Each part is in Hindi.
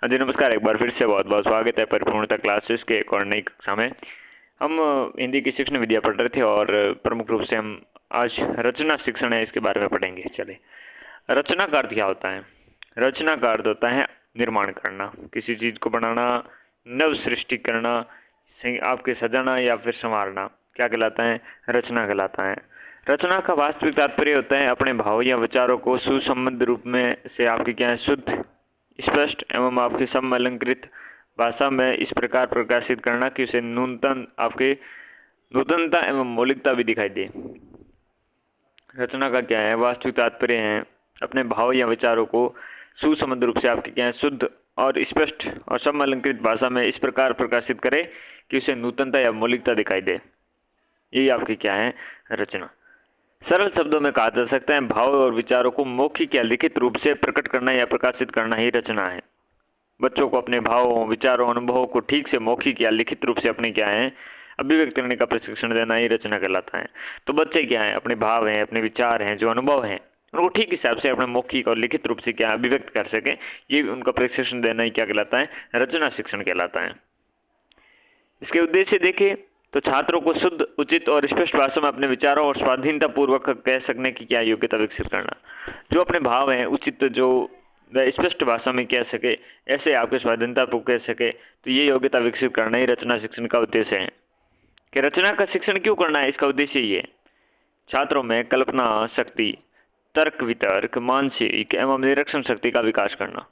हाँ जी, नमस्कार। एक बार फिर से बहुत-बहुत स्वागत है परिपूर्णता क्लासेस के एक और नई कक्षा में। हम हिंदी की शिक्षण विद्या पढ़ रहे थे और प्रमुख रूप से हम आज रचना शिक्षण है इसके बारे में पढ़ेंगे। चलिए, रचना का अर्थ क्या होता है? रचना का अर्थ होता है निर्माण करना, किसी चीज़ को बनाना, नव सृष्टि करना, आपके सजाना या फिर संवारना। क्या कहलाता है? रचना कहलाता है। रचना का वास्तविक तात्पर्य होता है अपने भाव या विचारों को सुसंबद्ध रूप में से आपकी क्या है शुद्ध, स्पष्ट एवं आपकी समअलंकृत भाषा में इस प्रकार प्रकाशित करना कि उसे न्यूनतम आपके नूतनता एवं मौलिकता भी दिखाई दे। रचना का क्या है? वास्तविक तात्पर्य है अपने भाव या विचारों को सुसंबद्ध रूप से आपके क्या है शुद्ध और स्पष्ट और समअलंकृत भाषा में इस प्रकार प्रकाशित करे कि उसे नूतनता या मौलिकता दिखाई दे। यही आपकी क्या है? रचना। सरल शब्दों में कहा जा सकता है भाव और विचारों को मौखिक या लिखित रूप से प्रकट करना या प्रकाशित करना ही रचना है। बच्चों को अपने भावों, विचारों, अनुभवों को ठीक से मौखिक या लिखित रूप से अपने क्या है अभिव्यक्त करने का प्रशिक्षण देना ही रचना कहलाता है। तो बच्चे क्या है अपने भाव हैं, अपने विचार हैं, जो अनुभव हैं, उनको ठीक हिसाब से अपने मौखिक और लिखित रूप से क्या अभिव्यक्त कर सके, ये उनका प्रशिक्षण देना ही क्या कहलाता है? रचना शिक्षण कहलाता है। इसके उद्देश्य देखें तो छात्रों को शुद्ध, उचित और स्पष्ट भाषा में अपने विचारों और स्वाधीनता पूर्वक कह सकने की क्या योग्यता विकसित करना। जो अपने भाव हैं उचित, जो वह स्पष्ट भाषा में कह सके, ऐसे आपके स्वाधीनता को कह सके, तो ये योग्यता विकसित करना ही रचना शिक्षण का उद्देश्य है। कि रचना का शिक्षण क्यों करना है, इसका उद्देश्य ये है छात्रों में कल्पना शक्ति, तर्क वितर्क, मानसिक एवं निरीक्षण शक्ति का विकास करना।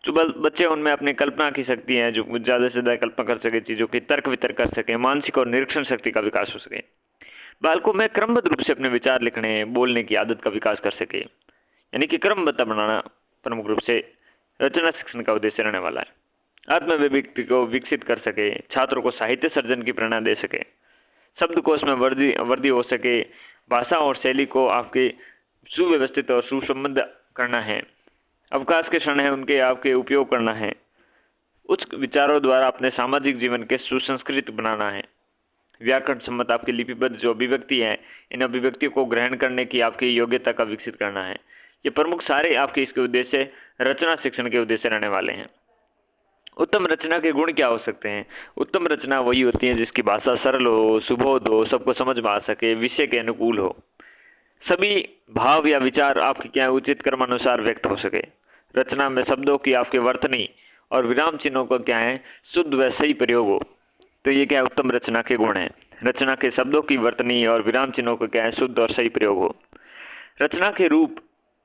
जो बच्चे उनमें अपनी कल्पना की शक्ति है, जो ज़्यादा से ज़्यादा कल्पना कर सके चीज़ों की, तर्क वितर्क कर सके, मानसिक और निरीक्षण शक्ति का विकास हो सके। बालकों में क्रमबद्ध रूप से अपने विचार लिखने, बोलने की आदत का विकास कर सके, यानी कि क्रमबद्ध बनाना प्रमुख रूप से रचना शिक्षण का उद्देश्य रहने वाला है। आत्मविभक्ति को विकसित कर सके, छात्रों को साहित्य सर्जन की प्रेरणा दे सके, शब्दकोश में वृद्धि हो सके, भाषा और शैली को आपके सुव्यवस्थित और सुसंबद्ध करना है, अवकाश के क्षण है उनके आपके उपयोग करना है, उच्च विचारों द्वारा अपने सामाजिक जीवन के सुसंस्कृत बनाना है, व्याकरण सम्मत आपकी लिपिबद्ध जो अभिव्यक्ति है, इन अभिव्यक्तियों को ग्रहण करने की आपकी योग्यता का विकसित करना है। ये प्रमुख सारे आपके इसके उद्देश्य रचना शिक्षण के उद्देश्य रहने वाले हैं। उत्तम रचना के गुण क्या हो सकते हैं? उत्तम रचना वही होती है जिसकी भाषा सरल हो, सुबोध हो, सबको समझ में आ सके, विषय के अनुकूल हो, सभी भाव या विचार आपके क्या उचित क्रमानुसार व्यक्त हो सके। रचना में शब्दों की आपके वर्तनी और विराम चिन्हों का क्या है शुद्ध व सही प्रयोग हो। तो ये क्या उत्तम रचना के गुण हैं? रचना के शब्दों की वर्तनी और विराम चिन्हों का क्या है शुद्ध और सही प्रयोग हो। रचना के रूप,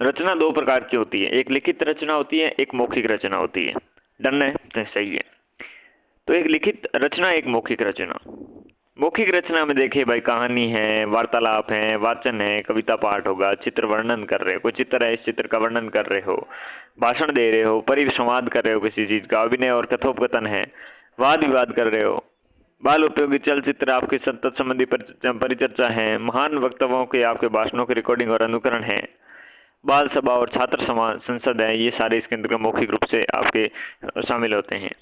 रचना दो प्रकार की होती है, एक लिखित रचना होती है, एक मौखिक रचना होती है। डन है? तो सही है। तो एक लिखित रचना, एक मौखिक रचना। मौखिक रचना में देखिए भाई, कहानी है, वार्तालाप है, वाचन है, कविता पाठ होगा, चित्र वर्णन कर रहे हो, कोई चित्र है इस चित्र का वर्णन कर रहे हो, भाषण दे रहे हो, परिसंवाद कर रहे हो किसी चीज का, अभिनय और कथोपकथन है, वाद विवाद कर रहे हो, बाल उपयोगी चलचित्र आपके सतत संबंधी परिचर्चा है, महान वक्तव्यों के आपके भाषणों की रिकॉर्डिंग और अनुकरण है, बाल सभा और छात्र समाज संसद है, ये सारे इसके अंतर्गत मौखिक रूप से आपके शामिल होते हैं।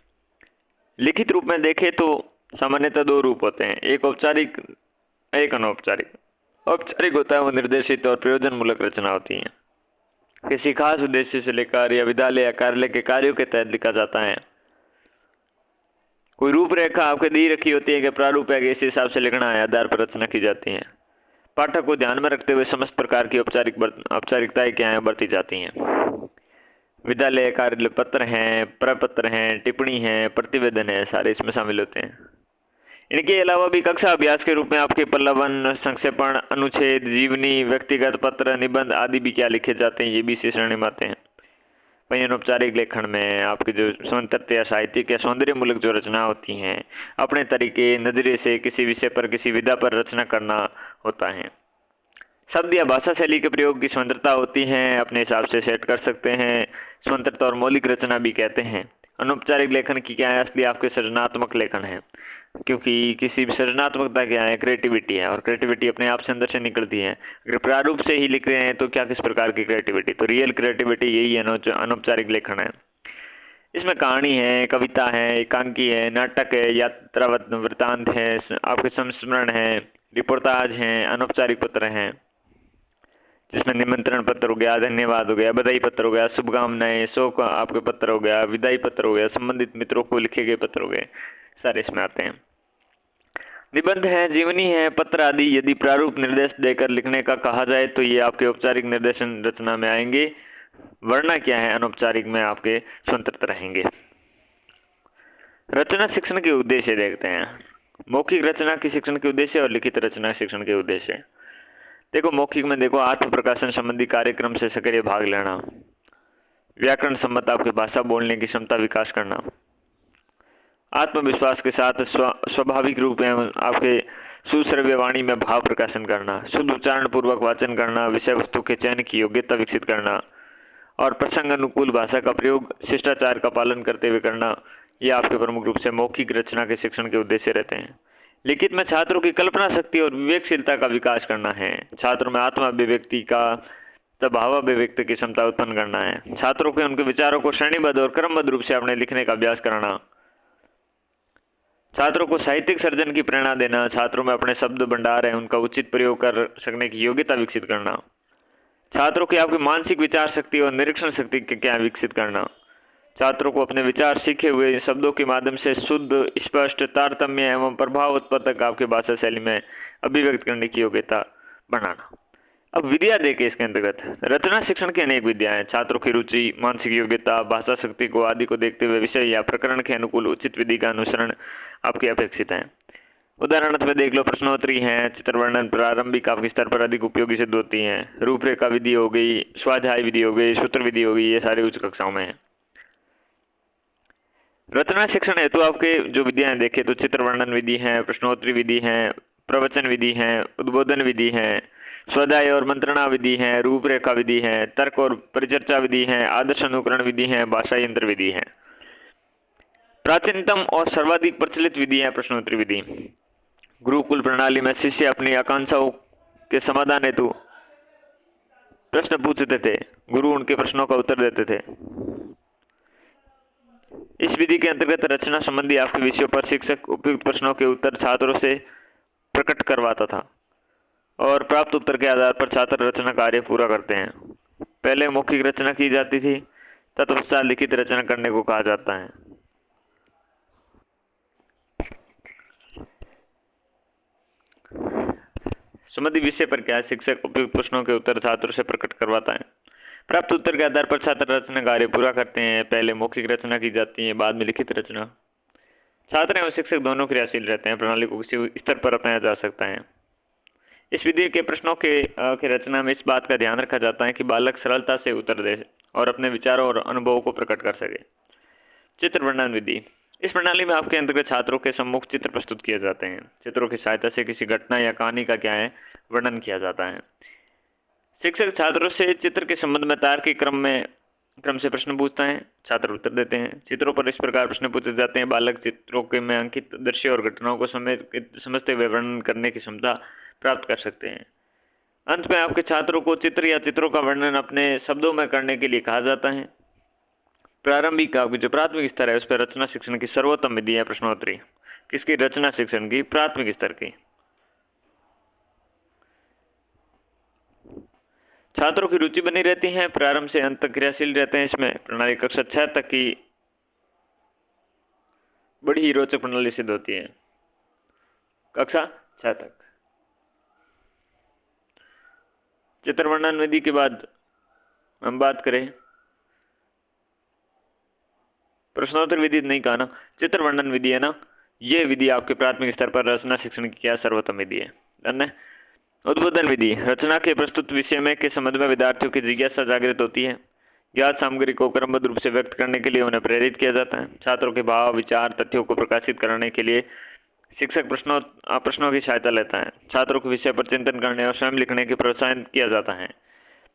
लिखित रूप में देखें तो सामान्यतः दो रूप होते हैं, एक औपचारिक, एक अनौपचारिक। औपचारिक होता है वो निर्देशित और प्रयोजनमूलक रचना होती है, किसी खास उद्देश्य से लेकर या विद्यालय या कार्यालय के कार्यों के तहत लिखा जाता है। कोई रूपरेखा आपके दी रखी होती है कि प्रारूप है कि इस हिसाब से लिखना है, आधार पर रचना की जाती है। पाठक को ध्यान में रखते हुए समस्त प्रकार की औपचारिकताएं क्या है बरती जाती हैं। विद्यालय कार्यालय पत्र हैं, प्रपत्र हैं, टिप्पणी है, प्रतिवेदन है, सारे इसमें शामिल होते हैं। इनके अलावा भी कक्षा अभ्यास के रूप में आपके प्रलवन, संक्षेपण, अनुच्छेद, जीवनी, व्यक्तिगत पत्र, निबंध आदि भी क्या लिखे जाते हैं, ये भी इसी श्रेणी में आते हैं। वहीं अनौपचारिक लेखन में आपके जो स्वतंत्र या साहित्यिक या सौंदर्य मूलक जो रचना होती हैं, अपने तरीके नजरिए से किसी विषय पर, किसी विधा पर रचना करना होता है। शब्द या भाषा शैली के प्रयोग की स्वतंत्रता होती है, अपने हिसाब से सेट कर सकते हैं, स्वतंत्रता और मौलिक रचना भी कहते हैं। अनौपचारिक लेखन की क्या है असली आपके सृजनात्मक लेखन है, क्योंकि किसी भी सृजनात्मकता क्या है क्रिएटिविटी है, और क्रिएटिविटी अपने आप से अंदर से निकलती है। अगर प्रारूप से ही लिख रहे हैं तो क्या किस प्रकार की क्रिएटिविटी, तो रियल क्रिएटिविटी यही अनौपचारिक लेखन है। इसमें कहानी है, कविता है, एकांकी है, नाटक है, यात्रा वृत्तांत है, आपके संस्मरण है, रिपोर्टाज हैं, अनौपचारिक पत्र हैं। जिसमें निमंत्रण पत्र हो गया, धन्यवाद हो गया, बधाई पत्र हो गया, शुभकामनाएं, शोक आपके पत्र हो गया, विदाई पत्र हो गया, संबंधित मित्रों को लिखे गए पत्र हो गए, सारे इसमें आते हैं। निबंध है, जीवनी है, पत्र आदि यदि प्रारूप निर्देश देकर लिखने का कहा जाए तो ये आपके औपचारिक निर्देशन रचना में आएंगे, वरना क्या है अनौपचारिक में आपके स्वतंत्र रहेंगे। रचना शिक्षण के उद्देश्य देखते हैं। मौखिक रचना की शिक्षण के उद्देश्य और लिखित रचना शिक्षण के उद्देश्य। देखो मौखिक में देखो आत्म प्रकाशन संबंधी कार्यक्रम से सक्रिय भाग लेना, व्याकरण सम्मत आपकी भाषा बोलने की क्षमता विकास करना, आत्मविश्वास के साथ स्वाभाविक रूप में आपके सुश्रव्य वाणी में भाव प्रकाशन करना, शुद्ध उच्चारण पूर्वक वाचन करना, विषय वस्तु के चयन की योग्यता विकसित करना और प्रसंग अनुकूल भाषा का प्रयोग शिष्टाचार का पालन करते हुए करना, ये आपके प्रमुख रूप से मौखिक रचना के शिक्षण के उद्देश्य रहते हैं। लिखित में छात्रों की कल्पना शक्ति और विवेकशीलता का विकास करना है, छात्रों में आत्मा अभिव्यक्ति का भाव अभिव्यक्ति की क्षमता उत्पन्न करना है, छात्रों के उनके विचारों को श्रेणीबद्ध और क्रमबद्ध रूप से अपने लिखने का अभ्यास कराना, छात्रों को साहित्यिक सर्जन की प्रेरणा देना, छात्रों में अपने शब्द भंडार है उनका उचित प्रयोग कर सकने की योग्यता विकसित करना, छात्रों की आपकी मानसिक विचार शक्ति और निरीक्षण शक्ति के क्या विकसित करना, छात्रों को अपने विचार सीखे हुए शब्दों के माध्यम से शुद्ध, स्पष्ट, तारतम्य एवं प्रभाव उत्पादक आपके भाषा शैली में अभिव्यक्त करने की योग्यता बनाना। अब विद्या देखे इसके अंतर्गत रचना शिक्षण की अनेक विद्याएं हैं। छात्रों की रुचि, मानसिक योग्यता, भाषा शक्ति को आदि को देखते हुए विषय या प्रकरण के अनुकूल उचित विधि का अनुसरण आपकी अपेक्षित है। उदाहरण में देख लो, प्रश्नोत्तरी है, चित्र वर्णन प्रारंभिक आपके स्तर पर अधिक उपयोगी सिद्ध होती हैं, रूपरेखा विधि हो गई, स्वाध्याय विधि हो गई, सूत्र विधि हो गई, ये सारे उच्च कक्षाओं में है। रचना शिक्षण हेतु आपके जो विधियां देखे तो चित्र वर्णन विधि है, प्रश्नोत्तरी विधि है, प्रवचन विधि है, उद्बोधन विधि है, स्वाध्याय और मंत्रणा विधि है, रूपरेखा विधि है, तर्क और परिचर्चा विधि है, आदर्श अनुकरण विधि है, भाषा यंत्र विधि है। प्राचीनतम और सर्वाधिक प्रचलित विधि है प्रश्नोत्तरी विधि। गुरुकुल प्रणाली में शिष्य अपनी आकांक्षाओं के समाधान हेतु प्रश्न पूछते थे, गुरु उनके प्रश्नों का उत्तर देते थे। इस विधि के अंतर्गत रचना संबंधी आपके विषयों पर शिक्षक उपयुक्त प्रश्नों के उत्तर छात्रों से प्रकट करवाता था और प्राप्त उत्तर के आधार पर छात्र रचना कार्य पूरा करते हैं। पहले मौखिक रचना की जाती थी, तत्पश्चात लिखित रचना करने को कहा जाता है। संबंधित विषय पर क्या है, शिक्षक उपयुक्त प्रश्नों के उत्तर छात्रों से प्रकट करवाता है। प्राप्त उत्तर के आधार पर छात्र रचना कार्य पूरा करते हैं। पहले मौखिक रचना की जाती है, बाद में लिखित रचना। छात्र एवं शिक्षक दोनों क्रियाशील रहते हैं, प्रणाली को किसी स्तर पर अपनाया जा सकता है। इस विधि के प्रश्नों के रचना में इस बात का ध्यान रखा जाता है कि बालक सरलता से उत्तर दे और अपने विचारों और अनुभवों को प्रकट कर सके। चित्र वर्णन विधि, इस प्रणाली में आपके अंतर्गत छात्रों के सम्मुख चित्र प्रस्तुत किए जाते हैं। चित्रों की सहायता से किसी घटना या कहानी का क्या है वर्णन किया जाता है। शिक्षक छात्रों से चित्र के संबंध में तार्किक क्रम से प्रश्न पूछता है, छात्र उत्तर देते हैं। चित्रों पर इस प्रकार प्रश्न पूछे जाते हैं, बालक चित्रों के में अंकित दृश्य और घटनाओं को समझते हुए वर्णन करने की क्षमता प्राप्त कर सकते हैं। अंत में आपके छात्रों को चित्र या चित्रों का वर्णन अपने शब्दों में करने के लिए कहा जाता है। प्रारंभिक आपकी जो प्राथमिक स्तर है उस पर रचना शिक्षण की सर्वोत्तम विधि है प्रश्नोत्तरी। किसकी? रचना शिक्षण की प्राथमिक स्तर की। छात्रों की रुचि बनी रहती है, प्रारंभ से अंत तक क्रियाशील रहते हैं। इसमें प्रणाली कक्षा 6 तक की बड़ी ही रोचक प्रणाली सिद्ध होती है, कक्षा 6 तक। चित्र वर्णन विधि के बाद हम बात करें, प्रश्नोत्तर विधि नहीं कहा ना, चित्र वर्णन विधि है ना, ये विधि आपके प्राथमिक स्तर पर रचना शिक्षण की क्या सर्वोत्तम विधि है। अन्य उद्बोधन विधि, रचना के प्रस्तुत विषय में के संबंध में विद्यार्थियों की जिज्ञासा जागृत होती है। ज्ञात सामग्री को क्रमबद्ध रूप से व्यक्त करने के लिए उन्हें प्रेरित किया जाता है। छात्रों के भाव, विचार, तथ्यों को प्रकाशित करने के लिए शिक्षक प्रश्नों की सहायता लेता है। छात्रों को विषय पर चिंतन करने और स्वयं लिखने की प्रोत्साहन किया जाता है।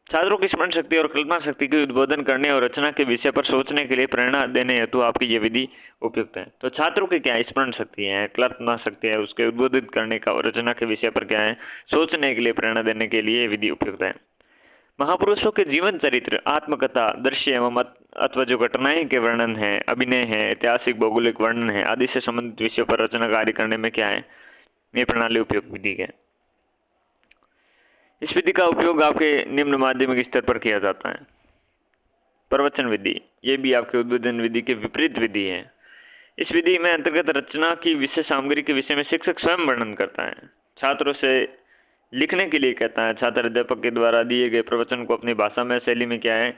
छात्रों की स्मरण शक्ति और कल्पना शक्ति की उद्बोधन करने और रचना के विषय पर सोचने के लिए प्रेरणा देने हेतु आपकी ये विधि उपयुक्त है। तो छात्रों की क्या है, स्मरण शक्ति है, कल्पना शक्ति है, उसके उद्बोधित करने का और रचना के विषय पर क्या है, सोचने के लिए प्रेरणा देने के लिए विधि उपयुक्त है। महापुरुषों के जीवन चरित्र, आत्मकथा, दृश्य एवं अथवा जो घटनाएं के वर्णन है, अभिनय है, ऐतिहासिक भौगोलिक वर्णन है आदि से संबंधित विषयों पर रचना कार्य करने में क्या है, ये प्रणाली उपयुक्त विधि है। इस विधि का उपयोग आपके निम्न माध्यमिक स्तर पर किया जाता है। प्रवचन विधि, ये भी आपके उद्बोधन विधि के विपरीत विधि है। इस विधि में अंतर्गत रचना की विषय सामग्री के विषय में शिक्षक स्वयं वर्णन करता है, छात्रों से लिखने के लिए कहता है। छात्र अध्यापक के द्वारा दिए गए प्रवचन को अपनी भाषा में शैली में क्या है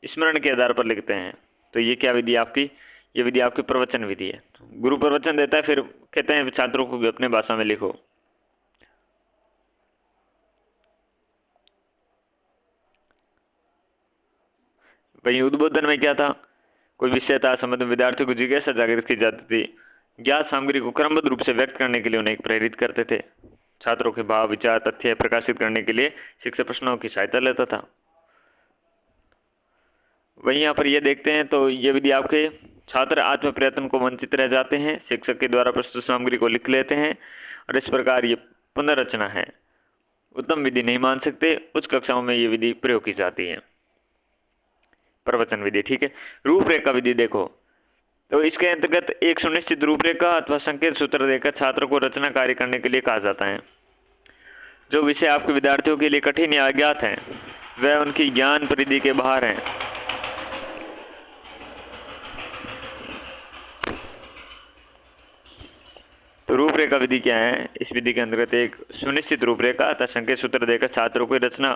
स्मरण के आधार पर लिखते हैं। तो ये क्या विधि आपकी, ये विधि आपकी प्रवचन विधि है। गुरु प्रवचन देता है, फिर कहते हैं छात्रों को भी अपने भाषा में लिखो। वहीं उद्बोधन में क्या था, कोई विषय था, संबंध में विद्यार्थियों को जिज्ञासा जागृत की जाती थी। ज्ञात सामग्री को क्रमबद्ध रूप से व्यक्त करने के लिए उन्हें प्रेरित करते थे। छात्रों के भाव, विचार, तथ्य प्रकाशित करने के लिए शिक्षक प्रश्नों की सहायता लेता था। वहीं यहाँ पर ये देखते हैं तो ये विधि आपके छात्र आत्म प्रयत्न को वंचित रह जाते हैं, शिक्षक के द्वारा प्रस्तुत सामग्री को लिख लेते हैं और इस प्रकार ये पुनर्रचना है। उत्तम विधि नहीं मान सकते, उच्च कक्षाओं में ये विधि प्रयोग की जाती है, प्रवचन विधि। ठीक है। रूपरेखा विधि देखो, तो इसके अंतर्गत एक सुनिश्चित रूपरेखा अथवा संकेत सूत्र देकर छात्र को रचना कार्य करने के लिए कहा जाता है। जो विषय आपके विद्यार्थियों के लिए कठिन या अज्ञात है, वह उनकी ज्ञान परिधि के बाहर है, तो रूपरेखा विधि क्या है, इस विधि के अंतर्गत एक सुनिश्चित रूपरेखा अथवा संकेत सूत्र देकर छात्रों को रचना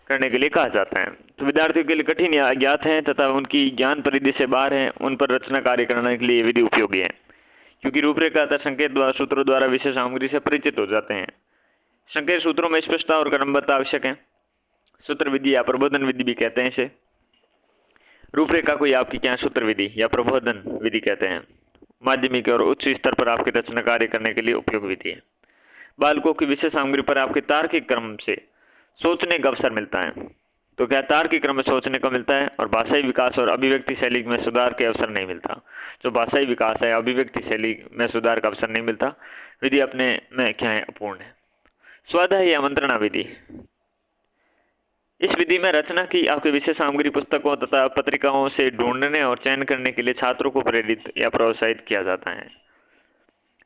करने के लिए कहा जाता है। तो विद्यार्थियों के लिए कठिन या अज्ञात हैं तथा उनकी ज्ञान परिधि से बाहर हैं, उन पर रचना कार्य करने के लिए ये विधि उपयोगी है, क्योंकि रूपरेखा अथवा संकेत द्वारा सूत्रों द्वारा विषय सामग्री से परिचित हो जाते हैं। संकेत सूत्रों में स्पष्टता और क्रमबद्धता आवश्यक है। सूत्र विधि या प्रबोधन विधि भी कहते हैं इसे। रूपरेखा को आपकी क्या सूत्र विधि या प्रबोधन विधि कहते हैं। माध्यमिक और उच्च स्तर पर आपकी रचना कार्य करने के लिए उपयोग विधि है। बालकों की विषय सामग्री पर आपके तार्किक क्रम से सोचने का अवसर मिलता है। तो क्या तार्किक क्रम में सोचने को मिलता है और भाषाई विकास और अभिव्यक्ति शैली में सुधार के अवसर नहीं मिलता। जो भाषाई विकास है, अभिव्यक्ति शैली में सुधार का अवसर नहीं मिलता। विधि अपने में क्या है, अपूर्ण है। स्वाध्याय या मंत्रणा विधि, इस विधि में रचना की आपके विषय सामग्री पुस्तकों तथा पत्रिकाओं से ढूंढने और चयन करने के लिए छात्रों को प्रेरित या प्रोत्साहित किया जाता है।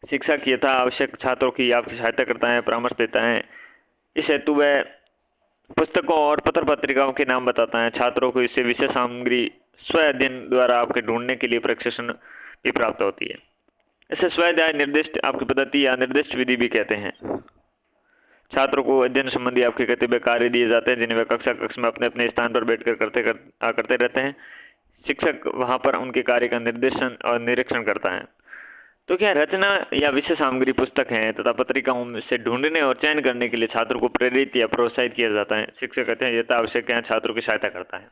शिक्षक यथा आवश्यक छात्रों की आपकी सहायता करता है, परामर्श देता है। इस हेतु वह पुस्तकों और पत्र पत्रिकाओं के नाम बताता है। छात्रों को इससे विषय सामग्री स्व अध्ययन द्वारा आपके ढूंढने के लिए प्रशिक्षण भी प्राप्त होती है। इसे स्वाध्याय निर्दिष्ट आपकी पद्धति या निर्दिष्ट विधि भी कहते हैं। छात्रों को अध्ययन संबंधी आपके कर्तव्य कार्य दिए जाते हैं, जिन्हें वे कक्ष में अपने अपने स्थान पर बैठकर करते रहते हैं। शिक्षक वहां पर उनके कार्य का निर्देशन और निरीक्षण करता है। तो क्या रचना या विषय सामग्री पुस्तक है तथा पत्रिकाओं से ढूंढने और चयन करने के लिए छात्रों को प्रेरित या प्रोत्साहित किया जाता है। शिक्षक कहते हैं यथा आवश्यक है, छात्रों की सहायता करता है।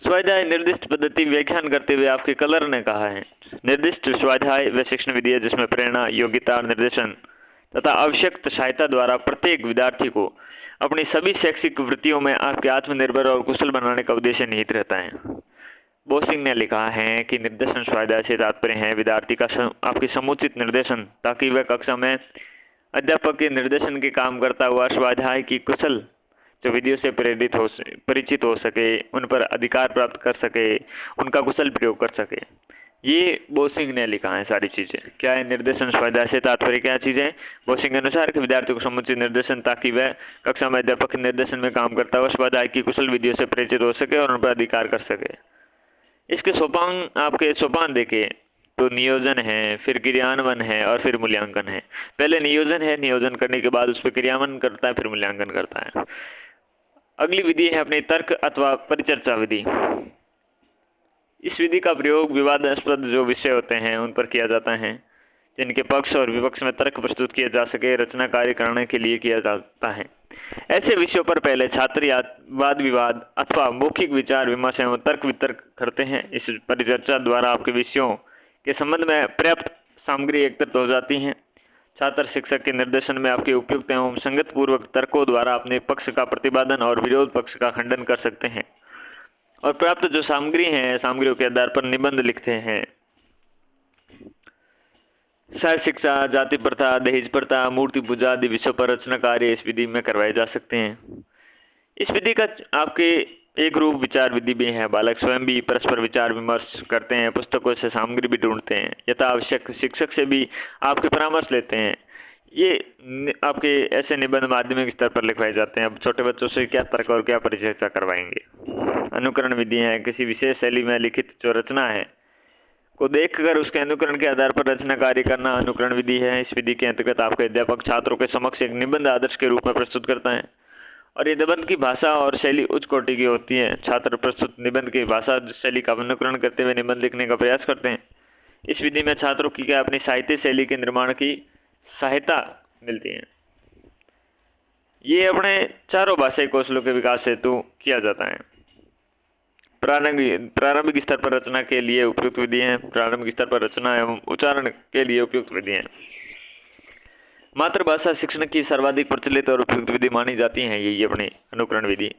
स्वाध्याय निर्दिष्ट पद्धति व्याख्यान करते हुए आपके कलर ने कहा है, निर्दिष्ट स्वाध्याय व शिक्षण विधि है जिसमें प्रेरणा, योग्यता, निर्देशन तथा आवश्यक सहायता द्वारा प्रत्येक विद्यार्थी को अपनी सभी शैक्षिक वृत्तियों में आपके आत्मनिर्भर और कुशल बनाने का उद्देश्य निहित रहता है। बोसिंग ने लिखा है कि निर्देशन स्वाध्याय से तात्पर्य है विद्यार्थी का आपकी समुचित निर्देशन, ताकि वह कक्षा में अध्यापक के निर्देशन के काम करता हुआ स्वाध्याय की कुशल जो विधियों से परिचित हो सके, उन पर अधिकार प्राप्त कर सके, उनका कुशल प्रयोग कर सके। ये बोसिंग ने लिखा है सारी चीजें। क्या है निर्देशन स्वाध्याय से तात्पर्य, क्या चीजें? बोसिंग के अनुसार कि विद्यार्थी को समुचित निर्देशन, ताकि वह कक्षा में अध्यापक के निर्देशन में काम करता हुआ स्वाध्याय की कुशल विधियों से परिचित हो सके और उन पर अधिकार कर सके। इसके सोपान आपके सोपान देखे तो नियोजन है, फिर क्रियान्वयन है और फिर मूल्यांकन है। पहले नियोजन है, नियोजन करने के बाद उस पर क्रियान्वयन करता है, फिर मूल्यांकन करता है। अगली विधि है अपनी तर्क अथवा परिचर्चा विधि। इस विधि का प्रयोग विवादास्पद जो विषय होते हैं उन पर किया जाता है, जिनके पक्ष और विपक्ष में तर्क प्रस्तुत किए जा सके, रचना कार्य करने के लिए किया जाता है। ऐसे विषयों पर पहले छात्र या वाद विवाद अथवा मौखिक विचार विमर्श एवं तर्क वितर्क करते हैं। इस परिचर्चा द्वारा आपके विषयों के संबंध में पर्याप्त सामग्री एकत्रित हो जाती है। छात्र शिक्षक के निर्देशन में आपके उपयुक्त एवं संगत पूर्वक तर्कों द्वारा अपने पक्ष का प्रतिपादन और विरोध पक्ष का खंडन कर सकते हैं और प्राप्त जो सामग्री है, सामग्रियों के आधार पर निबंध लिखते हैं। शायद शिक्षा, जाति प्रथा, दहेज प्रथा, मूर्ति पूजा आदि विषयों पर रचना कार्य इस विधि में करवाए जा सकते हैं। इस विधि का आपके एक रूप विचार विधि भी है। बालक स्वयं भी परस्पर विचार विमर्श करते हैं, पुस्तकों से सामग्री भी ढूंढते हैं, यथा आवश्यक शिक्षक से भी आपके परामर्श लेते हैं। ये आपके ऐसे निबंध माध्यमिक स्तर पर लिखवाए जाते हैं। अब छोटे बच्चों से क्या तर्क और क्या परिचर्चा करवाएंगे। अनुकरण विधि है, किसी विशेष शैली में लिखित जो रचना है को देखकर उसके अनुकरण के आधार पर रचना कार्य करना अनुकरण विधि है। इस विधि के अंतर्गत आपके अध्यापक छात्रों के समक्ष एक निबंध आदर्श के रूप में प्रस्तुत करता है और ये निबंध की भाषा और शैली उच्च कोटि की होती है। छात्र प्रस्तुत निबंध की भाषा शैली का अनुकरण करते हुए निबंध लिखने का प्रयास करते हैं। इस विधि में छात्रों की क्या अपनी साहित्य शैली के निर्माण की सहायता मिलती है। ये अपने चारों भाषाई कौशलों के विकास हेतु किया जाता है। प्रारंभिक स्तर पर रचना के लिए उपयुक्त विधि है। प्रारंभिक स्तर पर रचना एवं उच्चारण के लिए उपयुक्त विधि है। मातृभाषा शिक्षण की सर्वाधिक प्रचलित और उपयुक्त विधि मानी जाती है। ये अपनी अनुकरण विधि।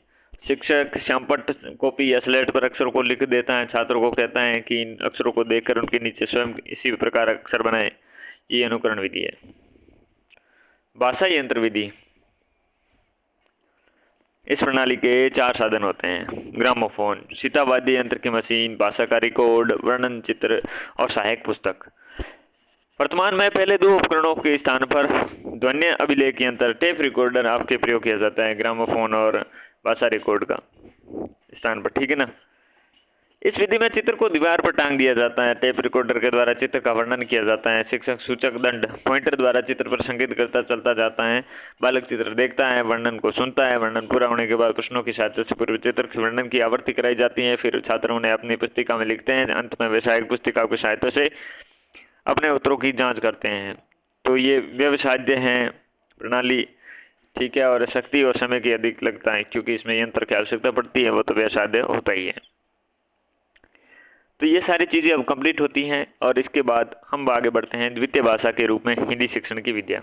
शिक्षक श्यामपट्ट कॉपी या स्लेट पर अक्षरों को लिख देता है, छात्रों को कहता है कि इन अक्षरों को देखकर उनके नीचे स्वयं इसी प्रकार अक्षर बनाए। ये अनुकरण विधि है। भाषा यंत्र विधि। इस प्रणाली के 4 साधन होते हैं। ग्रामोफोन, सीतावाद्य यंत्र की मशीन, भाषाकारी कोड, वर्णन चित्र और सहायक पुस्तक। वर्तमान में पहले 2 उपकरणों के स्थान पर ध्वनि अभिलेख यंत्र टेप रिकॉर्डर आपके प्रयोग किया जाता है, ग्रामोफोन और भाषा रिकॉर्ड का स्थान पर, ठीक है ना। इस विधि में चित्र को दीवार पर टांग दिया जाता है। टेप रिकॉर्डर के द्वारा चित्र का वर्णन किया जाता है। शिक्षक सूचक दंड पॉइंटर द्वारा चित्र पर संकेत करता चलता जाता है। बालक चित्र देखता है, वर्णन को सुनता है। वर्णन पूरा होने के बाद प्रश्नों की सहायता से पूर्व चित्र के वर्णन की आवृत्ति कराई जाती है। फिर छात्र उन्हें अपनी पुस्तिका में लिखते हैं। अंत में व्यावसायिक पुस्तिका की सहायता से अपने उत्तरों की जाँच करते हैं। तो ये व्यवसाय है प्रणाली, ठीक है। और शक्ति और समय की अधिक लगता है क्योंकि इसमें यंत्र की आवश्यकता पड़ती है, वो तो व्यवसाय होता ही है। तो ये सारी चीज़ें अब कंप्लीट होती हैं और इसके बाद हम आगे बढ़ते हैं द्वितीय भाषा के रूप में हिंदी शिक्षण की विद्या।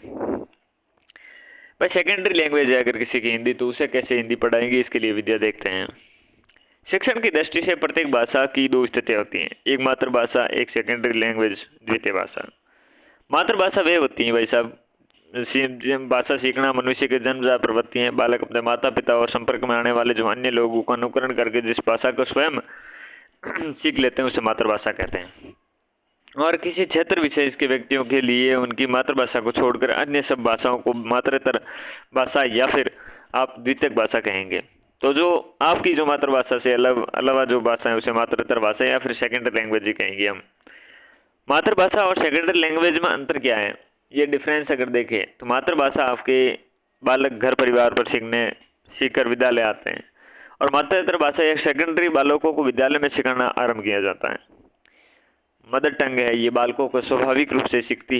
भाई सेकेंडरी लैंग्वेज है अगर किसी की हिंदी, तो उसे कैसे हिंदी पढ़ाएंगे, इसके लिए विद्या देखते हैं। शिक्षण की दृष्टि से प्रत्येक भाषा की 2 स्थितियाँ होती हैं, एक मातृभाषा, एक सेकेंडरी लैंग्वेज द्वितीय भाषा। मातृभाषा वे होती हैं भाई साहब, भाषा सीखना मनुष्य के जन्मजात प्रवृत्ति है। बालक अपने माता पिता और संपर्क में आने वाले जो अन्य लोगों का अनुकरण करके जिस भाषा को स्वयं सीख लेते हैं उसे मातृभाषा कहते हैं। और किसी क्षेत्र विशेष के व्यक्तियों के लिए उनकी मातृभाषा को छोड़कर अन्य सब भाषाओं को मातृतर भाषा या फिर आप द्वितीयक भाषा कहेंगे। तो जो आपकी जो मातृभाषा से अलावा जो भाषा है उसे मातृतर भाषा या फिर सेकेंडरी लैंग्वेज ही कहेंगे हम। मातृभाषा और सेकेंडरी लैंग्वेज में अंतर क्या है, ये डिफरेंस अगर देखें तो मातृभाषा आपके बालक घर परिवार पर सीखकर विद्यालय आते हैं और मातृतर भाषा या सेकेंडरी बालकों को विद्यालय में सिखाना आरंभ किया जाता है। मदर टंग है, ये बालकों को स्वाभाविक रूप से सीखते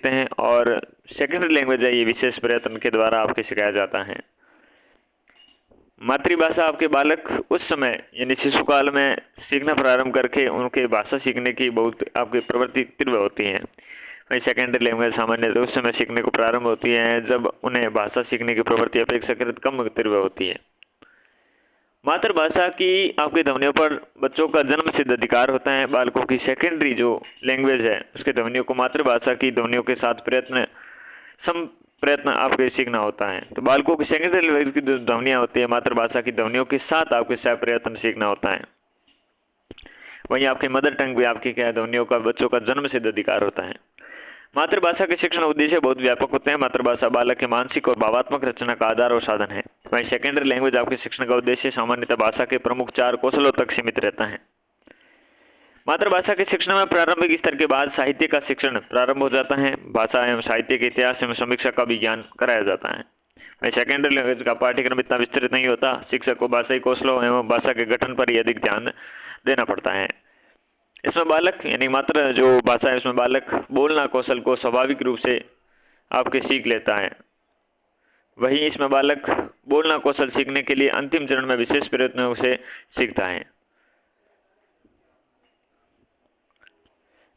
हैं और सेकेंडरी लैंग्वेज है, ये विशेष प्रयत्न के द्वारा आपके सिखाया जाता है। मातृभाषा आपके बालक उस समय यानी शिशुकाल में सीखना प्रारंभ करके उनके भाषा सीखने की बहुत आपकी प्रवृत्ति तीव्र होती है। वही सेकेंडरी लैंग्वेज सामान्य तो उस समय सीखने को प्रारंभ होती है जब उन्हें भाषा सीखने की प्रवृत्ति अपेक्षाकृत कम तीव्र होती है। मातृभाषा की आपकी ध्वनियों पर बच्चों का जन्म सिद्ध अधिकार होता है। बालकों की सेकेंडरी जो लैंग्वेज है उसके ध्वनियों को मातृभाषा की ध्वनियों के साथ प्रयत्न आपके सीखना होता है। तो बालकों की सेकेंडरी लैंग्वेज की जो ध्वनियाँ होती है मातृभाषा की ध्वनियों के साथ आपके सह प्रयत्न सीखना होता है। वहीं आपकी मदर टंग भी आपकी क्या ध्वनियों का बच्चों का जन्म सिद्ध अधिकार होता है। मातृभाषा के शिक्षण उद्देश्य बहुत व्यापक होते हैं। मातृभाषा बालक के मानसिक और भावात्मक रचना का आधार और साधन है। वहीं सेकेंडरी लैंग्वेज आपके शिक्षण का उद्देश्य सामान्यतः भाषा के प्रमुख 4 कौशलों तक सीमित रहता है। मातृभाषा के शिक्षण में प्रारंभिक स्तर के बाद साहित्य का शिक्षण प्रारंभ हो जाता है। भाषा एवं साहित्य के इतिहास एवं समीक्षा का भी ज्ञान कराया जाता है। वहीं सेकेंडरी लैंग्वेज का पाठ्यक्रम इतना विस्तृत नहीं होता। शिक्षक को भाषाई कौशलों एवं भाषा के गठन पर ही अधिक ध्यान देना पड़ता है। इसमें बालक यानी मात्र जो भाषा है उसमें बालक बोलना कौशल को स्वाभाविक रूप से आपके सीख लेता है। वहीं इसमें बालक बोलना कौशल सीखने के लिए अंतिम चरण में विशेष प्रयत्नों से सीखता है।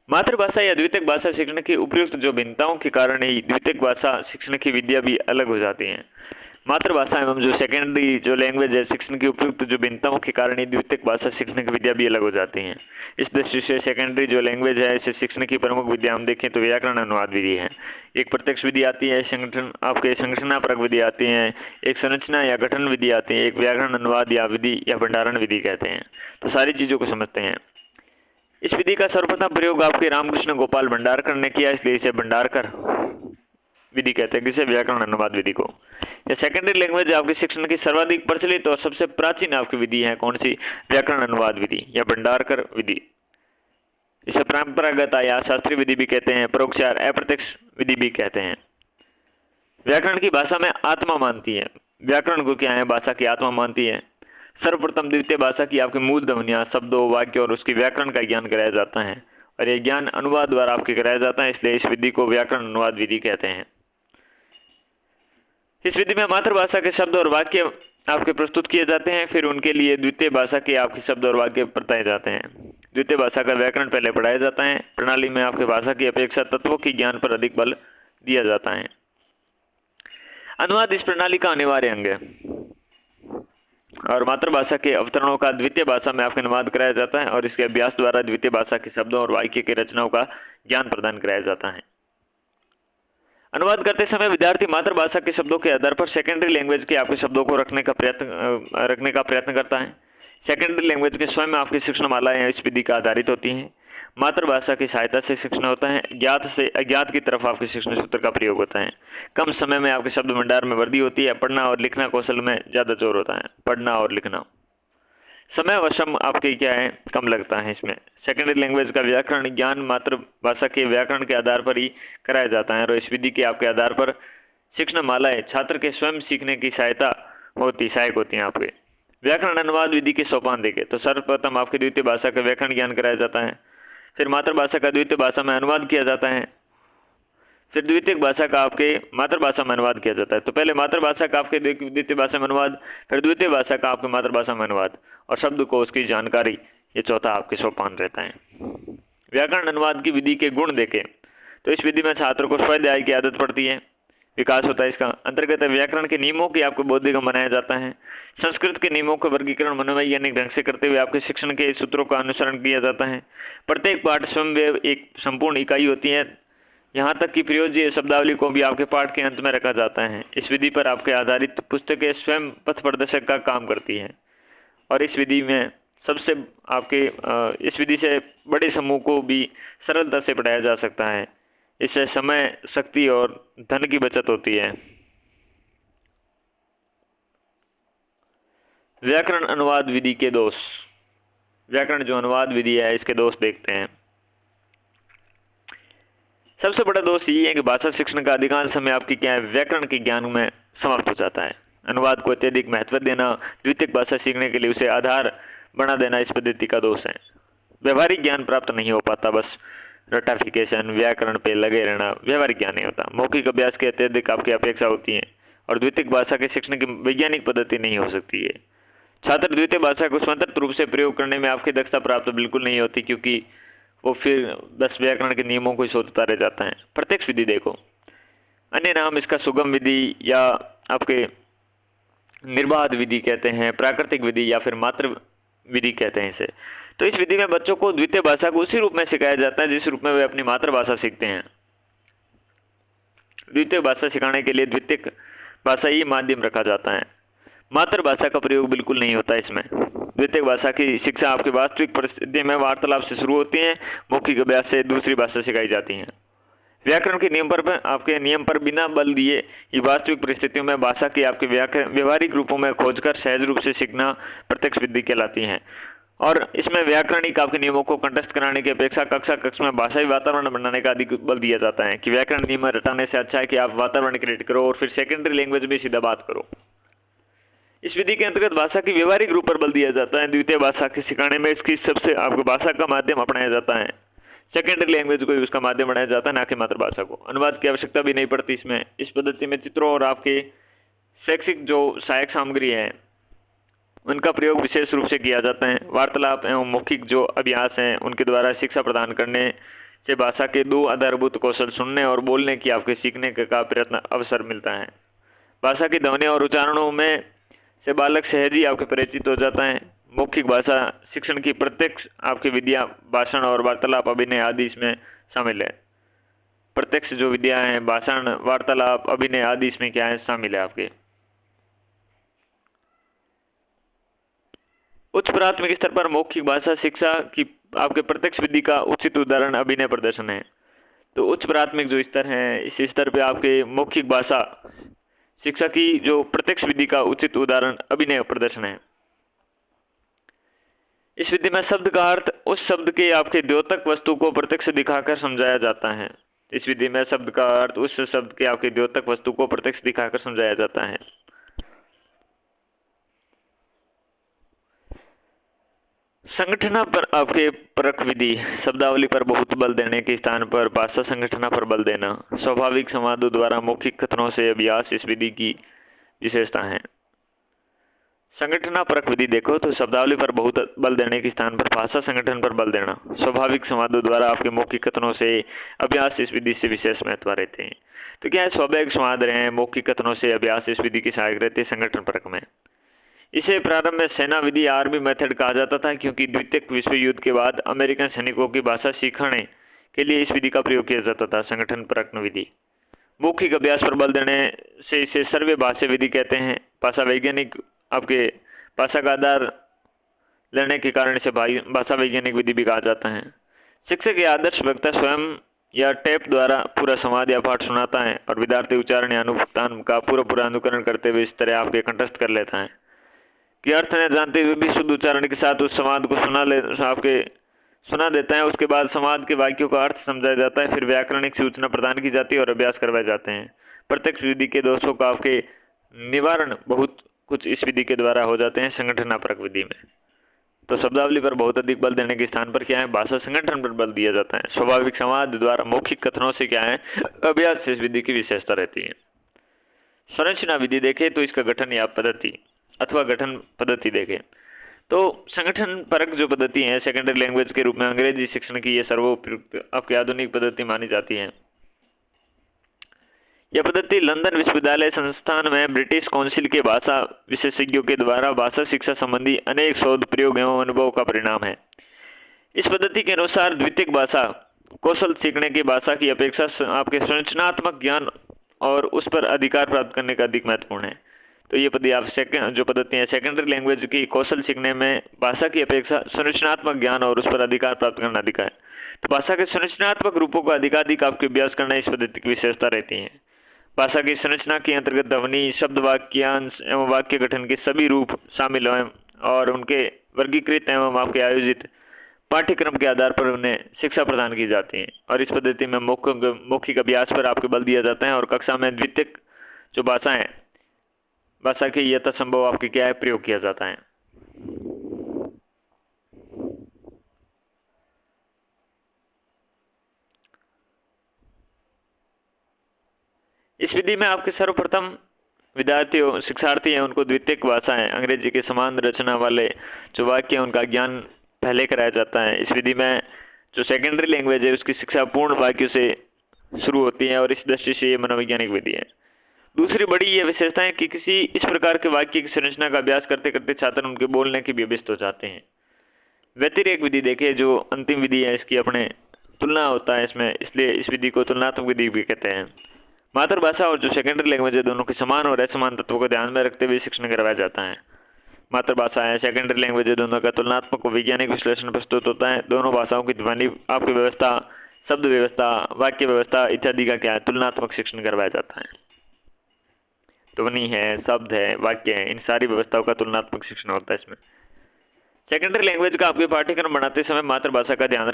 मातृभाषा या द्वितीयक भाषा शिक्षण की उपयुक्त जो भिन्नताओं के कारण ही द्वितीयक भाषा शिक्षण की विद्या भी अलग हो जाती है। मातृभाषा एवं जो सेकेंडरी जो लैंग्वेज है शिक्षण की उपयुक्त जो भिन्नताओं के कारण ही द्वितीयक भाषा सीखने की विद्या भी अलग हो जाती हैं। इस दृष्टि से सेकेंडरी जो लैंग्वेज है इसे सीखने की प्रमुख विद्या हम देखें तो व्याकरण अनुवाद विधि है। एक प्रत्यक्ष विधि आती है, संगठन आपके संगठनापरक विधि आती है, एक संरचना या गठन विधि आती है, एक व्याकरण अनुवाद या विधि या भंडारण विधि कहते हैं। तो सारी चीज़ों को समझते हैं। इस विधि का सर्वप्रथम प्रयोग आपके रामकृष्ण गोपाल भंडारकर ने किया, इसलिए इसे भंडारकर विधि कहते हैं, किसे व्याकरण अनुवाद विधि को। या सेकेंडरी लैंग्वेज आपके शिक्षण की सर्वाधिक प्रचलित और सबसे प्राचीन आपकी विधि है कौन सी? व्याकरण अनुवाद विधि या भंडारकर विधि। इसे परंपरागत या शास्त्रीय विधि भी कहते हैं, परोक्ष या अप्रत्यक्ष विधि भी कहते हैं। व्याकरण की भाषा में आत्मा मानती है। व्याकरण को क्या है? भाषा की आत्मा मानती है। सर्वप्रथम द्वितीय भाषा की आपकी मूल ध्वनियां, शब्दों, वाक्य और उसकी व्याकरण का ज्ञान कराया जाता है और यह ज्ञान अनुवाद द्वारा आपके कराया जाता है, इसलिए इस विधि को व्याकरण अनुवाद विधि कहते हैं। इस विधि में मातृभाषा के शब्द और वाक्य आपके प्रस्तुत किए जाते हैं, फिर उनके लिए द्वितीय भाषा के आपके शब्द और वाक्य बताए जाते हैं। द्वितीय भाषा का व्याकरण पहले पढ़ाया जाता है। प्रणाली में आपके भाषा की अपेक्षा तत्वों की ज्ञान पर अधिक बल दिया जाता है। अनुवाद इस प्रणाली का अनिवार्य अंग है और मातृभाषा के अवतरणों का द्वितीय भाषा में आपका अनुवाद कराया जाता है और इसके अभ्यास द्वारा द्वितीय भाषा के शब्दों और वाक्य की रचनाओं का ज्ञान प्रदान कराया जाता है। अनुवाद करते समय विद्यार्थी मातृभाषा के शब्दों के आधार पर सेकेंडरी लैंग्वेज के आपके शब्दों को रखने का प्रयत्न करता है। सेकेंडरी लैंग्वेज के स्वयं आपकी शिक्षण मालाएं इस विधि का आधारित होती हैं। मातृभाषा की सहायता से शिक्षण होता है। ज्ञात से अज्ञात की तरफ आपके शिक्षण सूत्र का प्रयोग होता है। कम समय में आपके शब्द भंडार में वृद्धि होती है। पढ़ना और लिखना कौशल में ज़्यादा जोर होता है। पढ़ना और लिखना समय व श्रम आपके क्या है? कम लगता है। इसमें सेकेंडरी लैंग्वेज का व्याकरण ज्ञान मातृभाषा के व्याकरण के आधार पर ही कराया जाता है और इस विधि के आपके आधार पर शिक्षण मालाएं छात्र के स्वयं सीखने की सहायक होती हैं। आपके व्याकरण अनुवाद विधि के सोपान देखें तो सर्वप्रथम आपकी द्वितीय भाषा का व्याकरण ज्ञान कराया जाता है, फिर मातृभाषा का द्वितीय भाषा में अनुवाद किया जाता है, फिर द्वितीय भाषा का आपके मातृभाषा में अनुवाद किया जाता है। तो पहले मातृभाषा का आपके द्वितीय भाषा में अनुवाद, फिर द्वितीय भाषा का आपके मातृभाषा में अनुवाद और शब्द को उसकी जानकारी, ये चौथा आपके सोपान रहता है। व्याकरण अनुवाद की विधि के गुण देखें तो इस विधि में छात्र को स्वाध्याय की आदत पड़ती है, विकास होता है। इसका अंतर्गत व्याकरण के नियमों की आपको बोधिगम बनाया जाता है। संस्कृत के नियमों का वर्गीकरण मनोवैज्ञानिक ढंग से करते हुए आपके शिक्षण के सूत्रों का अनुसरण किया जाता है। प्रत्येक पाठ स्वयं एक संपूर्ण इकाई होती है। यहाँ तक कि प्रयोज्य शब्दावली को भी आपके पाठ के अंत में रखा जाता है। इस विधि पर आपके आधारित पुस्तकें स्वयं पथ प्रदर्शक का काम करती हैं और इस विधि से बड़े समूह को भी सरलता से पढ़ाया जा सकता है। इससे समय, शक्ति और धन की बचत होती है। व्याकरण अनुवाद विधि के दोष। व्याकरण जो अनुवाद विधि है इसके दोष देखते हैं। सबसे बड़ा दोष ये है कि भाषा शिक्षण का अधिकांश समय आपकी क्या है? व्याकरण के ज्ञान में समाप्त हो जाता है। अनुवाद को अत्यधिक महत्व देना, द्वितीय भाषा सीखने के लिए उसे आधार बना देना इस पद्धति का दोष है। व्यवहारिक ज्ञान प्राप्त नहीं हो पाता, बस रटाफिकेशन, व्याकरण पे लगे रहना व्यवहारिक ज्ञान नहीं होता। मौखिक अभ्यास की अत्यधिक आपकी अपेक्षा होती है और द्वितीय भाषा के शिक्षण की वैज्ञानिक पद्धति नहीं हो सकती है। छात्र द्वितीय भाषा को स्वतंत्र रूप से प्रयोग करने में आपकी दक्षता प्राप्त बिल्कुल नहीं होती, क्योंकि वो फिर बस व्याकरण के नियमों को ही सोचता रह जाता है। प्रत्यक्ष विधि देखो, अन्य नाम इसका सुगम विधि या आपके निर्बाध विधि कहते हैं, प्राकृतिक विधि या फिर मातृ विधि कहते हैं इसे। तो इस विधि में बच्चों को द्वितीय भाषा को उसी रूप में सिखाया जाता है जिस रूप में वे अपनी मातृभाषा सीखते हैं। द्वितीय भाषा सिखाने के लिए द्वितीय भाषा ही माध्यम रखा जाता है। मातृभाषा का प्रयोग बिल्कुल नहीं होता इसमें। द्वितीय भाषा की शिक्षा आपकी वास्तविक परिस्थिति में वार्तालाप से शुरू होती है, मौखिक अभ्यास से दूसरी भाषा सिखाई जाती है। व्याकरण के नियम पर बिना बल दिए ही वास्तविक परिस्थितियों में भाषा की आपके व्यवहारिक रूपों में खोजकर सहज रूप से सीखना प्रत्यक्ष विधि कहलाती है। और इसमें व्याकरणिक आपके नियमों को कंठस्थ कराने की अपेक्षा कक्ष में भाषाई वातावरण बनाने का अधिक बल दिया जाता है कि व्याकरण नियम रटाने से अच्छा है कि आप वातावरण क्रिएट करो और फिर सेकेंडरी लैंग्वेज में सीधा बात करो। इस विधि के अंतर्गत भाषा की व्यवहारिक रूप पर बल दिया जाता है। द्वितीय भाषा के सिखाने में इसकी सबसे आपको भाषा का माध्यम अपनाया जाता है। सेकेंडरी लैंग्वेज को उसका माध्यम बनाया जाता है, ना कि मातृभाषा को। अनुवाद की आवश्यकता भी नहीं पड़ती इसमें। इस पद्धति में चित्रों और आपके शैक्षिक जो सहायक सामग्री है उनका प्रयोग विशेष रूप से किया जाता है। वार्तालाप एवं मौखिक जो अभ्यास हैं उनके द्वारा शिक्षा प्रदान करने से भाषा के दो आधारभूत कौशल, सुनने और बोलने की आपके सीखने का प्रयत्न अवसर मिलता है। भाषा की ध्वनि और उच्चारणों में से बालक सहज ही आपके परिचित हो जाता है। मौखिक भाषा शिक्षण की प्रत्यक्ष आपकी विद्या, भाषण और वार्तालाप, अभिनय आदि इसमें शामिल है। प्रत्यक्ष जो विद्या है, भाषण, वार्तालाप, अभिनय आदि इसमें क्या है, शामिल है आपके। उच्च प्राथमिक स्तर पर मौखिक भाषा शिक्षा की आपके प्रत्यक्ष विधि का उचित उदाहरण अभिनय प्रदर्शन है। तो उच्च प्राथमिक जो स्तर है, इस स्तर पे आपके मौखिक भाषा शिक्षा की जो प्रत्यक्ष विधि का उचित उदाहरण अभिनय प्रदर्शन है। इस विधि में शब्द का अर्थ उस शब्द के आपके द्योतक वस्तु को प्रत्यक्ष दिखाकर समझाया जाता है। इस विधि में शब्द का अर्थ उस शब्द के आपके द्योतक वस्तु को प्रत्यक्ष दिखाकर समझाया जाता है। संगठना पर आपके परख विधि, शब्दावली पर बहुत बल देने के स्थान पर भाषा संगठना पर बल देना। स्वाभाविक संवादों द्वारा मौखिक कथनों से अभ्यास इस विधि की विशेषता है। संगठना परक विधि देखो तो शब्दावली पर बहुत बल देने के स्थान पर भाषा संगठन पर बल देना। स्वाभाविक संवादों द्वारा आपके मौखिक कथनों से अभ्यास इस विधि से विशेष महत्व रहते हैं। तो क्या है, स्वाभाविक संवाद रहे हैं, मौखिक कथनों से अभ्यास इस विधि की सहायक रहते हैं संगठन परक में। इसे प्रारंभ में सेना विधि आर्मी मेथड कहा जाता था, क्योंकि द्वितीय विश्व युद्ध के बाद अमेरिकन सैनिकों की भाषा सीखने के लिए इस विधि का प्रयोग किया जाता था, संगठन परक विधि। मौखिक अभ्यास पर बल देने से इसे सर्वे भाषा विधि कहते हैं। भाषा वैज्ञानिक आपके भाषा का आधार लेने के कारण इसे भाषा वैज्ञानिक विधि भी कहा जाता है। शिक्षक या आदर्श वक्ता स्वयं या टेप द्वारा पूरा संवाद या पाठ सुनाता है और विद्यार्थी उच्चारण या अनुष्ठान का पूरा अनुकरण करते हुए इस तरह आपके कंठस्थ कर लेता है कि अर्थ न जानते हुए भी शुद्ध उच्चारण के साथ उस संवाद को सुना देता है। उसके बाद संवाद के वाक्यों का अर्थ समझाया जाता है, फिर व्याकरणिक सूचना प्रदान की जाती है और अभ्यास करवाए जाते हैं। प्रत्यक्ष विधि के दोषों का आपके निवारण बहुत कुछ इस विधि के द्वारा हो जाते हैं संगठनापरक विधि में। तो शब्दावली पर बहुत अधिक बल देने के स्थान पर क्या है, भाषा संगठन पर बल दिया जाता है। स्वाभाविक संवाद द्वारा मौखिक कथनों से क्या है, अभ्यास इस विधि की विशेषता रहती है। संरचना विधि देखें तो इसका गठन या पद्धति अथवा गठन पद्धति देखें तो संगठन परक जो पद्धति है सेकेंडरी लैंग्वेज के रूप में अंग्रेजी शिक्षण की यह सर्वोपयुक्त आपकी आधुनिक पद्धति मानी जाती है। यह पद्धति लंदन विश्वविद्यालय संस्थान में ब्रिटिश काउंसिल के भाषा विशेषज्ञों के द्वारा भाषा शिक्षा संबंधी अनेक शोध, प्रयोग एवं अनुभव का परिणाम है। इस पद्धति के अनुसार द्वितीयक भाषा कौशल सीखने की भाषा की अपेक्षा आपके संरचनात्मक ज्ञान और उस पर अधिकार प्राप्त करने का अधिक महत्वपूर्ण है। तो ये पद्धति आप जो पद्धति है सेकेंडरी लैंग्वेज की कौशल सीखने में भाषा की अपेक्षा संरचनात्मक ज्ञान और उस पर अधिकार प्राप्त करना अधिक है। तो भाषा के संरचनात्मक रूपों का अधिकाधिक आपके अभ्यास करना इस पद्धति की विशेषता रहती है। भाषा की संरचना के अंतर्गत ध्वनि, शब्द, वाक्यांश एवं वाक्य गठन के सभी रूप शामिल हैं और उनके वर्गीकृत एवं आपके आयोजित पाठ्यक्रम के आधार पर उन्हें शिक्षा प्रदान की जाती है। और इस पद्धति में मौखिक अभ्यास पर आपके बल दिया जाता है और कक्षा में द्वितीयक जो भाषा के यथासंभव आपके क्या है, प्रयोग किया जाता है। इस विधि में आपके सर्वप्रथम शिक्षार्थी हैं उनको द्वितीयक भाषाएं अंग्रेजी के समान रचना वाले जो वाक्य हैं उनका ज्ञान पहले कराया जाता है। इस विधि में जो सेकेंडरी लैंग्वेज है उसकी शिक्षा पूर्ण वाक्यों से शुरू होती है और इस दृष्टि से ये मनोवैज्ञानिक विधि है। दूसरी बड़ी ये विशेषता है कि किसी इस प्रकार के वाक्य की संरचना का अभ्यास करते करते छात्र उनके बोलने के भी अभ्यस्त हो जाते हैं। व्यतिरेक विधि देखिए जो अंतिम विधि है इसकी अपने तुलना होता है इसमें, इसलिए इस विधि को तुलनात्मक विधि भी कहते हैं। मातृभाषा और जो सेकेंडरी लैंग्वेज है दोनों के समान और असमान तत्वों को ध्यान में रखते हुए शिक्षण करवाया जाता है। मातृभाषा है, सेकेंडरी लैंग्वेज है, दोनों का तुलनात्मक वैज्ञानिक विश्लेषण प्रस्तुत होता है। दोनों भाषाओं की ध्वनि आपकी व्यवस्था, शब्द व्यवस्था, वाक्य व्यवस्था इत्यादि का क्या है, तुलनात्मक शिक्षण करवाया जाता है। ध्वनि है, शब्द है, वाक्य है, इन सारी व्यवस्थाओं का तुलनात्मक शिक्षण होता है इसमें। सेकेंडरी लैंग्वेज का आपके पाठ्यक्रम बनाते समय मातृभाषा का ध्यान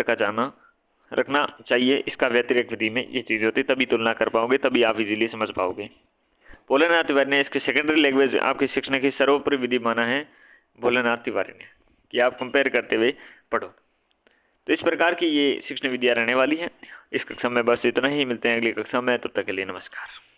रखना चाहिए। इसका व्यतिरेक विधि में ये चीज़ होती है, तभी तुलना कर पाओगे, तभी आप इजीली समझ पाओगे। भोलेनाथ तिवारी ने इसके सेकेंडरी लैंग्वेज आपके शिक्षण की सर्वोपरि विधि माना है, भोलेनाथ तिवारी ने, कि आप कंपेयर करते हुए पढ़ो। तो इस प्रकार की ये शिक्षण विधियाँ रहने वाली है। इस कक्षा में बस इतना ही, मिलते हैं अगली कक्षा में, तब तक के लिए नमस्कार।